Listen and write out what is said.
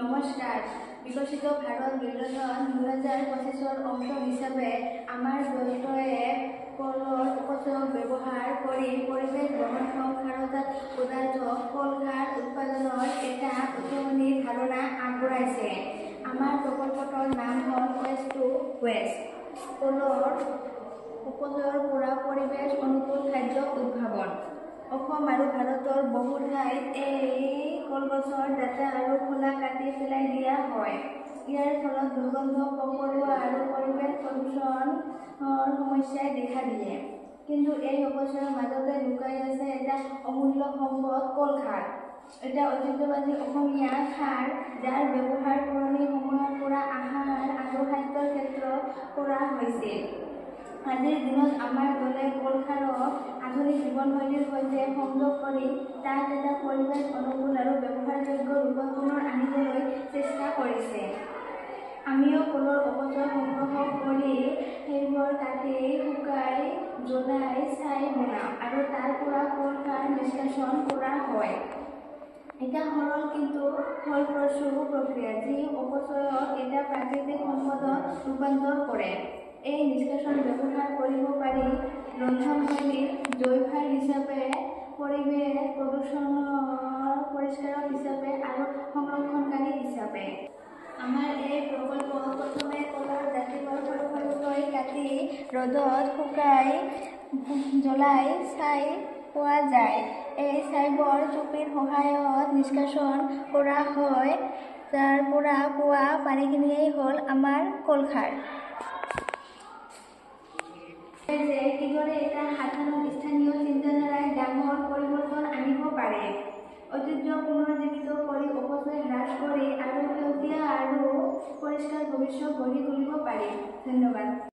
নমস্কাৰ। বিকশিত ভাৰত বিল্ডন 2025 অংশ হিচাপে আমাৰ দলটোৱে কলৰ উপযোগ ব্যৱহাৰ কৰি পৰিৱেশ বহনক্ষম ক্ষমতাৰ পদাৰ্থ কল-খাৰ উৎপাদনৰ এটা উদ্ভাৱনী ধাৰণা আগবঢ়াইছে। আমাৰ প্ৰকল্পটোৰ নাম হ'ল ওয়েষ্ট টু ওয়েস্ট। কলৰ উপযোগৰ পৰা পৰিৱেশ অনুকূল খাদ্য উদ্ভাৱন। অসম আৰু ভাৰতৰ বহু ঠাইত এই কলগছৰ ডাটা আৰু খোলা কাটি পেলাই দিয়া হয়। ইয়াৰ ফলত দুৰ্গন্ধ, পোক-পৰুৱা আৰু পৰিৱেশ প্ৰদূষণৰ সমস্যাই দেখা দিয়ে। কিন্তু এই অপচয়ৰ মাজতে লুকাই আছে এটা অমূল্য সম্পদ কল-খাৰ। এটা ঐতিহ্যবাহী অসমীয়া খাৰ যাৰ ব্যৱহাৰ পুৰণি সময়ৰ পৰা আহাৰ আৰু খাদ্যৰ ক্ষেত্ৰত কৰা হৈছিল। আজিৰ দিনত আমাৰ দলে কল-খাৰক আধুনিক জীৱনশৈলীৰ সৈতে সংযোগ কৰি তাক এটা পৰিৱেশ অনুকূল আৰু ব্যৱহাৰযোগ্য ৰূপত পুনৰ আনিবলৈ চেষ্টা কৰিছে। আমিও কলৰ অপচয় সংগ্ৰহ কৰি সেইবোৰ কাটি শুকাই জ্বলাই ছাই বনাওঁ আৰু তাৰ পৰা কল-খাৰ নিষ্কাশন কৰা হয়। এটা সৰল কিন্তু ফলপ্ৰসূ প্ৰক্ৰিয়া যি অপচয়ক এটা প্ৰাকৃতিক সম্পদত ৰূপান্তৰ কৰে। এই নিষ্কাশন ব্যৱহাৰ কৰিব পাৰি ৰন্ধনশৈলীত জৈৱ হিচাপে, পৰিৱেশ প্ৰদূষণৰ পৰিষ্কাৰক হিচাপে আৰু সংৰক্ষণকাৰী হিচাপে। আমাৰ এই প্ৰকল্পত প্ৰথমে কলৰ ডাঁঠিবোৰ সৰু সৰুকৈ কাটি ৰ'দত শুকাই জ্বলাই ছাই পোৱা যায়। এই ছাইবোৰ চুপিৰ সহায়ত নিষ্কাশন কৰা হয়, যাৰ পৰা পোৱা পানীখিনিয়েই হ'ল আমাৰ কল-খাৰ। কিদৰে এটা সাধাৰণ স্থানীয় চিন্তাধাৰাই ডাঙৰ পৰিৱৰ্তন আনিব পাৰে। ঐতিহ্য পুনৰুজ্জীৱিত কৰি অপচয় হ্ৰাস কৰি আৰু সেউজীয়া আৰু পৰিষ্কাৰ ভৱিষ্যত গঢ়ি তুলিব পাৰি। ধন্যবাদ।